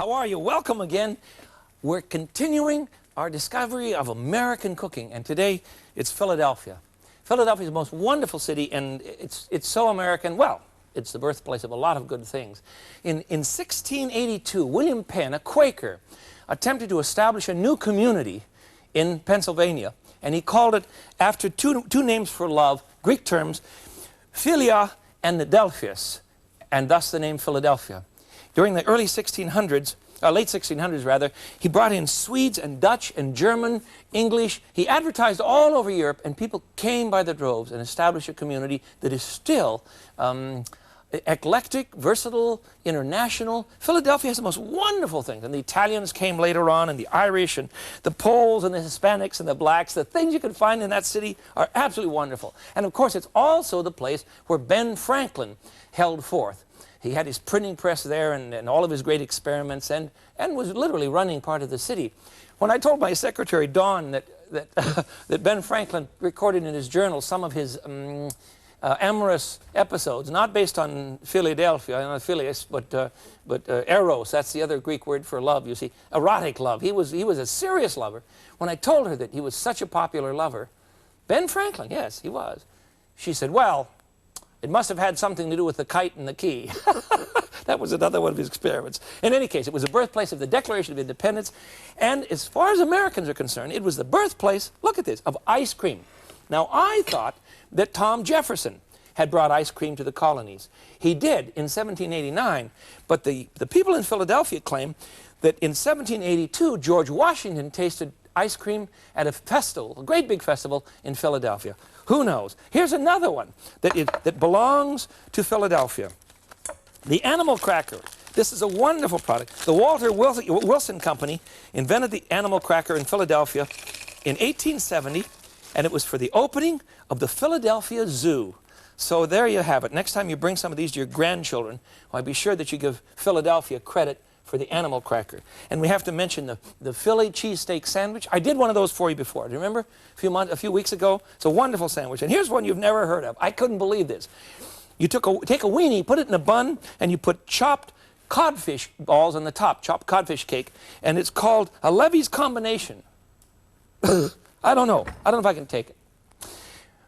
How are you? Welcome again. We're continuing our discovery of American cooking, and today it's Philadelphia. Philadelphia is the most wonderful city, and it's so American. Well, it's the birthplace of a lot of good things. In 1682, William Penn, a Quaker, attempted to establish a new community in Pennsylvania, and he called it after two names for love, Greek terms, Philia and Adelphus, and thus the name Philadelphia. During the early 1600s, late 1600s rather, he brought in Swedes and Dutch and German, English. He advertised all over Europe, and people came by the droves and established a community that is still eclectic, versatile, international. Philadelphia has the most wonderful things, and the Italians came later on, and the Irish, and the Poles, and the Hispanics, and the blacks. The things you can find in that city are absolutely wonderful. And of course, it's also the place where Ben Franklin held forth. He had his printing press there and all of his great experiments, and was literally running part of the city. When I told my secretary, Dawn, that Ben Franklin recorded in his journal some of his amorous episodes, not based on Philadelphia, not Phileas, but eros, that's the other Greek word for love, you see, erotic love. He was a serious lover. When I told her that he was such a popular lover, Ben Franklin, yes, he was, she said, well, it must have had something to do with the kite and the key. That was another one of his experiments. In any case, it was the birthplace of the Declaration of Independence. And as far as Americans are concerned, it was the birthplace, look at this, of ice cream. Now, I thought that Tom Jefferson had brought ice cream to the colonies. He did in 1789, but the people in Philadelphia claim that in 1782, George Washington tasted ice cream at a festival, a great big festival in Philadelphia. Who knows? Here's another one that belongs to Philadelphia. The Animal Cracker. This is a wonderful product. The Walter Wilson Company invented the Animal Cracker in Philadelphia in 1870, and it was for the opening of the Philadelphia Zoo. So there you have it. Next time you bring some of these to your grandchildren, well, be sure that you give Philadelphia credit for the Animal Cracker. And we have to mention the Philly cheesesteak sandwich. I did one of those for you before. Do you remember? A few weeks ago. It's a wonderful sandwich. And here's one you've never heard of. I couldn't believe this. You take a weenie, put it in a bun, and you put chopped codfish balls on the top, chopped codfish cake, and it's called a Levy's combination. I don't know. I don't know if I can take it.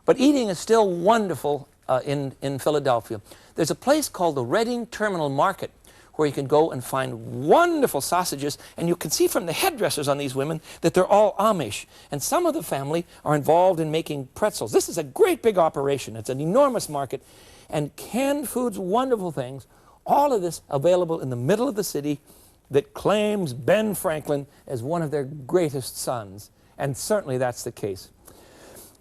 But eating is still wonderful in Philadelphia. There's a place called the Reading Terminal Market, where you can go and find wonderful sausages, and you can see from the headdresses on these women that they're all Amish, and some of the family are involved in making pretzels. This is a great big operation. It's an enormous market, and canned foods, wonderful things, all of this available in the middle of the city that claims Ben Franklin as one of their greatest sons, and certainly that's the case.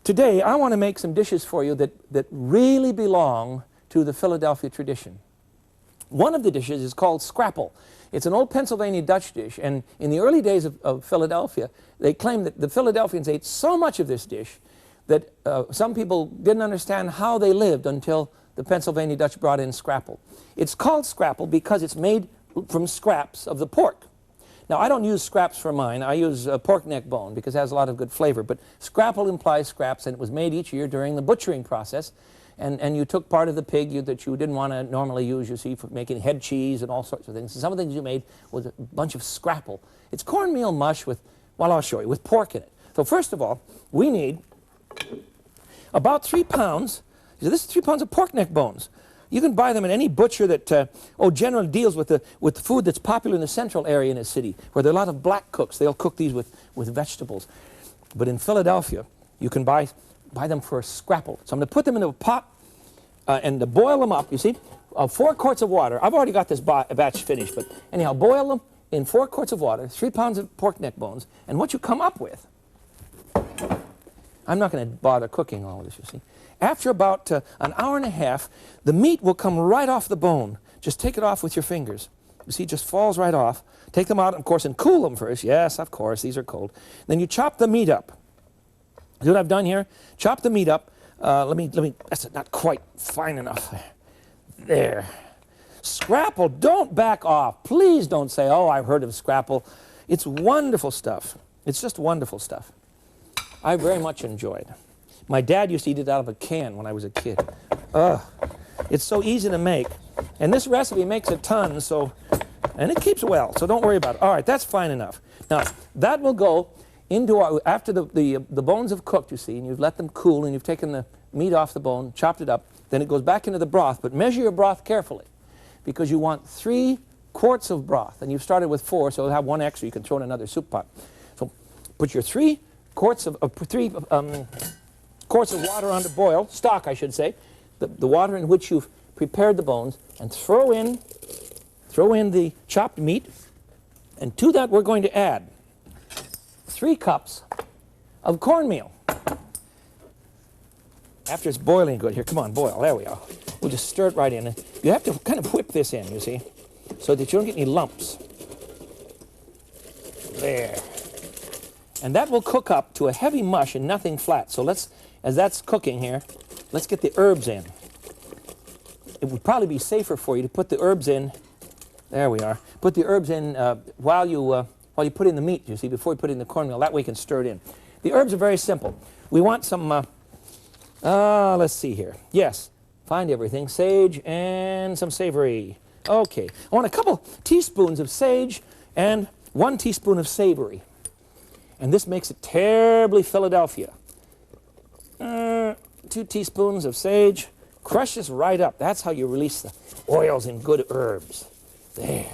Today, I want to make some dishes for you that really belong to the Philadelphia tradition. One of the dishes is called scrapple. It's an old Pennsylvania Dutch dish, and in the early days of Philadelphia, they claimed that the Philadelphians ate so much of this dish that some people didn't understand how they lived until the Pennsylvania Dutch brought in scrapple. It's called scrapple because it's made from scraps of the pork. Now, I don't use scraps for mine. I use pork neck bone because it has a lot of good flavor, but scrapple implies scraps, and it was made each year during the butchering process. And you took part of the pig that you didn't want to normally use, you see, for making head cheese and all sorts of things. And some of the things you made was a bunch of scrapple. It's cornmeal mush with, well, I'll show you, with pork in it. So first of all, we need about 3 pounds. So this is 3 pounds of pork neck bones. You can buy them at any butcher that generally deals with food that's popular in the central area in a city, where there are a lot of black cooks. They'll cook these with vegetables. But in Philadelphia, you can buy them for a scrapple. So I'm going to put them into a pot and to boil them up, you see, 4 quarts of water. I've already got this batch finished, but anyhow, boil them in 4 quarts of water, 3 pounds of pork neck bones, and what you come up with, I'm not going to bother cooking all of this, you see. After about an hour and a half, the meat will come right off the bone. Just take it off with your fingers. You see, it just falls right off. Take them out, of course, and cool them first. Yes, of course, these are cold. Then you chop the meat up. See what I've done here? Chop the meat up. Let me, that's not quite fine enough. There. Scrapple, don't back off. Please don't say, oh, I've heard of scrapple. It's wonderful stuff. It's just wonderful stuff. I very much enjoyed. My dad used to eat it out of a can when I was a kid. It's so easy to make. And this recipe makes a ton, so And it keeps well, so don't worry about it. All right, that's fine enough. Now, that will go into our, after the bones have cooked, you see, and you've let them cool, and you've taken the meat off the bone, chopped it up, then it goes back into the broth. But measure your broth carefully, because you want 3 quarts of broth, and you've started with 4, so you'll have 1 extra. You can throw in another soup pot. So put your 3 quarts of quarts of water on to boil, stock I should say, the water in which you've prepared the bones, and throw in the chopped meat, and to that we're going to add 3 cups of cornmeal. After it's boiling good, here, come on, boil, there we go. We'll just stir it right in. You have to kind of whip this in, you see, so that you don't get any lumps. There. And that will cook up to a heavy mush and nothing flat. So let's, as that's cooking here, let's get the herbs in. It would probably be safer for you to put the herbs in. There we are. Put the herbs in while you put in the meat, you see, before you put in the cornmeal. That way you can stir it in. The herbs are very simple. We want some, let's see here. Yes, find everything. Sage and some savory. Okay. I want a couple teaspoons of sage and 1 teaspoon of savory. And this makes it terribly Philadelphia. 2 teaspoons of sage. Crush this right up. That's how you release the oils in good herbs. There.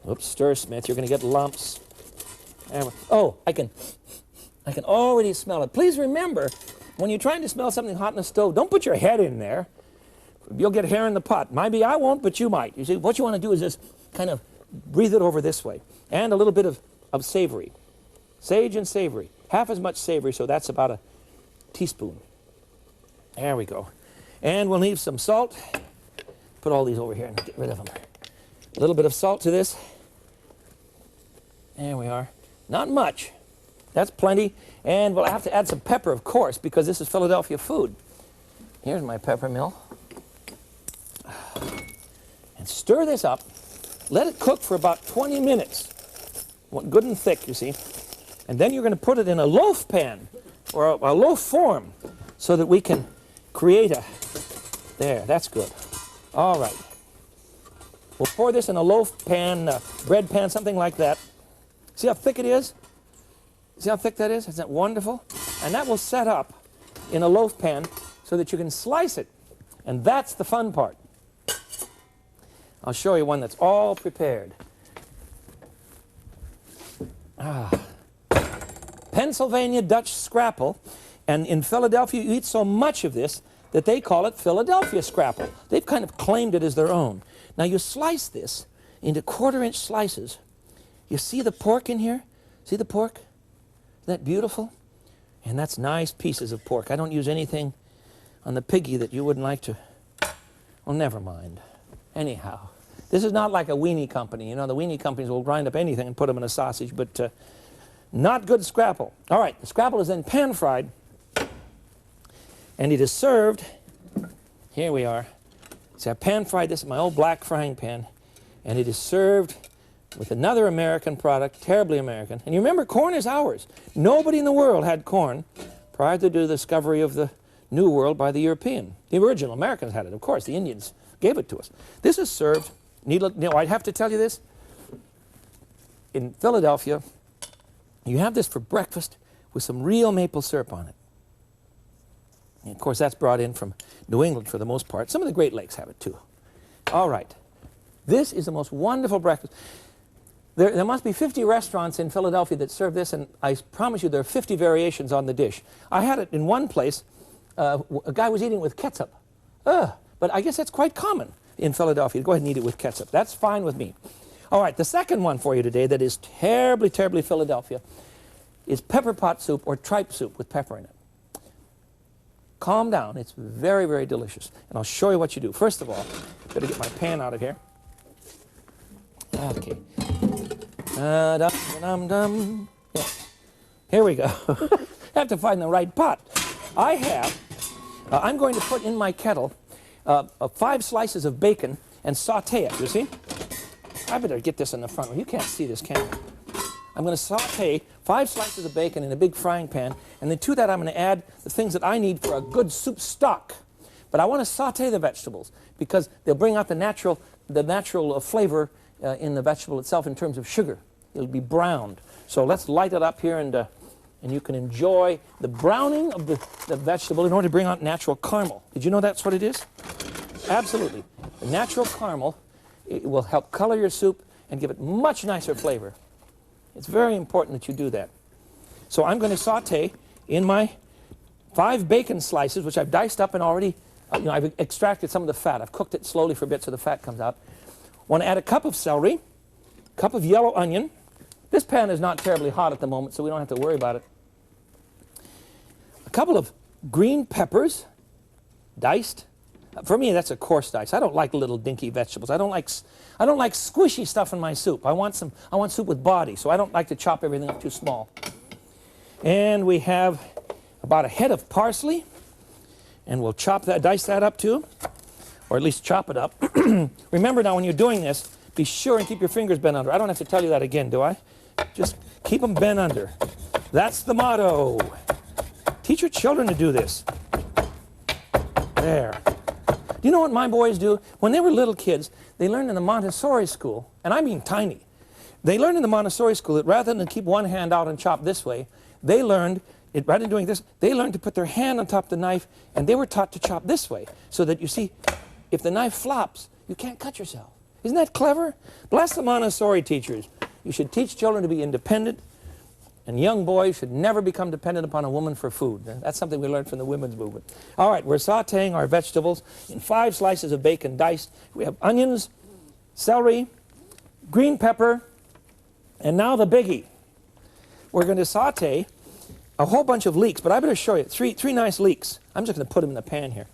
Oops, stir, Smith. You're going to get lumps. Oh, I can already smell it. Please remember, when you're trying to smell something hot in the stove, don't put your head in there. You'll get hair in the pot. Maybe I won't, but you might. You see, what you want to do is just kind of breathe it over this way. And a little bit of savory. Sage and savory. Half as much savory, so that's about a teaspoon. There we go. And we'll leave some salt. Put all these over here and get rid of them. A little bit of salt to this. There we are. Not much. That's plenty. And we'll have to add some pepper, of course, because this is Philadelphia food. Here's my pepper mill. And stir this up. Let it cook for about 20 minutes. Good and thick, you see. And then you're going to put it in a loaf pan, or a loaf form, so that we can create a... There, that's good. All right. We'll pour this in a loaf pan, bread pan, something like that. See how thick it is? See how thick that is? Isn't that wonderful? And that will set up in a loaf pan so that you can slice it. And that's the fun part. I'll show you one that's all prepared. Pennsylvania Dutch scrapple. And in Philadelphia, you eat so much of this that they call it Philadelphia scrapple. They've kind of claimed it as their own. Now you slice this into 1/4-inch slices. You see the pork in here? See the pork? Isn't that beautiful? And that's nice pieces of pork. I don't use anything on the piggy that you wouldn't like to. Well, never mind. Anyhow, this is not like a weenie company. You know, the weenie companies will grind up anything and put them in a sausage, but not good scrapple. All right, the scrapple is then pan-fried, and it is served. Here we are. See, I pan-fried this in my old black frying pan, and it is served with another American product, terribly American. And you remember, corn is ours. Nobody in the world had corn prior to the discovery of the New World by the European. The original Americans had it, of course. The Indians gave it to us. This is served, I have to tell you this, in Philadelphia, you have this for breakfast with some real maple syrup on it. And of course, that's brought in from New England for the most part. Some of the Great Lakes have it too. All right. This is the most wonderful breakfast. There must be 50 restaurants in Philadelphia that serve this, and I promise you there are 50 variations on the dish. I had it in one place. A guy was eating it with ketchup. But I guess that's quite common in Philadelphia. Go ahead and eat it with ketchup. That's fine with me. All right, the second one for you today that is terribly, terribly Philadelphia is pepper pot soup or tripe soup with pepper in it. Calm down. It's very, very delicious. And I'll show you what you do. First of all, better get my pan out of here. Okay. Dum-dum-dum. Yeah. Here we go. I have to find the right pot. I'm going to put in my kettle 5 slices of bacon and saute it, you see? I better get this in the front. You can't see this, can you? I'm going to saute 5 slices of bacon in a big frying pan, and then to that I'm going to add the things that I need for a good soup stock. But I want to saute the vegetables because they'll bring out the natural flavor in the vegetable itself in terms of sugar. It'll be browned. So let's light it up here, and you can enjoy the browning of the vegetable in order to bring out natural caramel. Did you know that's what it is? Absolutely. The natural caramel, it will help color your soup and give it much nicer flavor. It's very important that you do that. So I'm going to saute in my 5 bacon slices, which I've diced up and already, I've extracted some of the fat. I've cooked it slowly for a bit so the fat comes out. Want to add a cup of celery, a cup of yellow onion. This pan is not terribly hot at the moment, so we don't have to worry about it. A couple of green peppers, diced. For me, that's a coarse dice. I don't like little dinky vegetables. I don't like squishy stuff in my soup. I want soup with body, so I don't like to chop everything up too small. And we have about a head of parsley, and we'll dice that up too, or at least chop it up. Remember now, when you're doing this, be sure and keep your fingers bent under. I don't have to tell you that again, do I? Just keep them bent under. That's the motto. Teach your children to do this. There. Do you know what my boys do? When they were little kids, they learned in the Montessori school, and I mean tiny. They learned in the Montessori school that rather than keep one hand out and chop this way, they learned, rather than doing this, they learned to put their hand on top of the knife, and they were taught to chop this way, so that, you see, if the knife flops, you can't cut yourself. Isn't that clever? Bless the Montessori teachers. You should teach children to be independent, and young boys should never become dependent upon a woman for food. That's something we learned from the women's movement. All right, we're sauteing our vegetables in 5 slices of bacon diced. We have onions, celery, green pepper, and now the biggie. We're going to saute a whole bunch of leeks, but I better show you three nice leeks. I'm just going to put them in the pan here.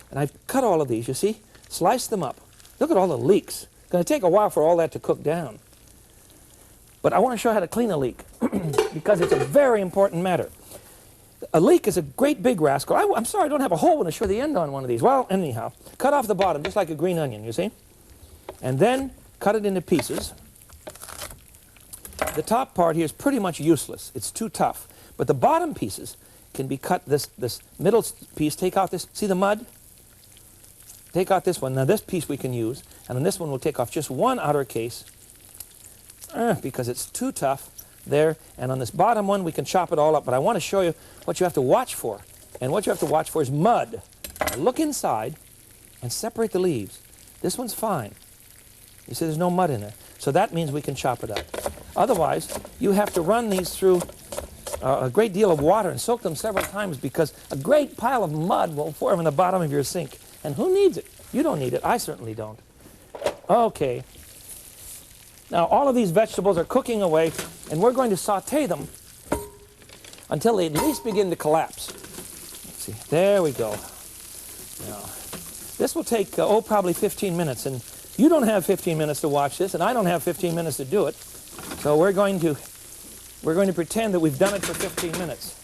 And I've cut all of these, you see? Slice them up. Look at all the leeks. It's going to take a while for all that to cook down. But I want to show you how to clean a leek because it's a very important matter. A leek is a great big rascal. I'm sorry I don't have a hole one to show the end on one of these. Well, anyhow, cut off the bottom just like a green onion, you see? And then cut it into pieces. The top part here is pretty much useless. It's too tough. But the bottom pieces can be cut, this middle piece, take out this, see the mud? Take out this one. Now this piece we can use, and then this one we'll take off just one outer case because it's too tough there. And on this bottom one we can chop it all up, but I want to show you what you have to watch for. And what you have to watch for is mud. Now look inside and separate the leaves. This one's fine. You see there's no mud in there. So that means we can chop it up. Otherwise, you have to run these through a great deal of water and soak them several times because a great pile of mud will form in the bottom of your sink. And who needs it? You don't need it. I certainly don't. Okay. Now, all of these vegetables are cooking away, and we're going to saute them until they at least begin to collapse. Let's see. There we go. Now, this will take, probably 15 minutes. And you don't have 15 minutes to watch this, and I don't have 15 minutes to do it. So we're going to pretend that we've done it for 15 minutes.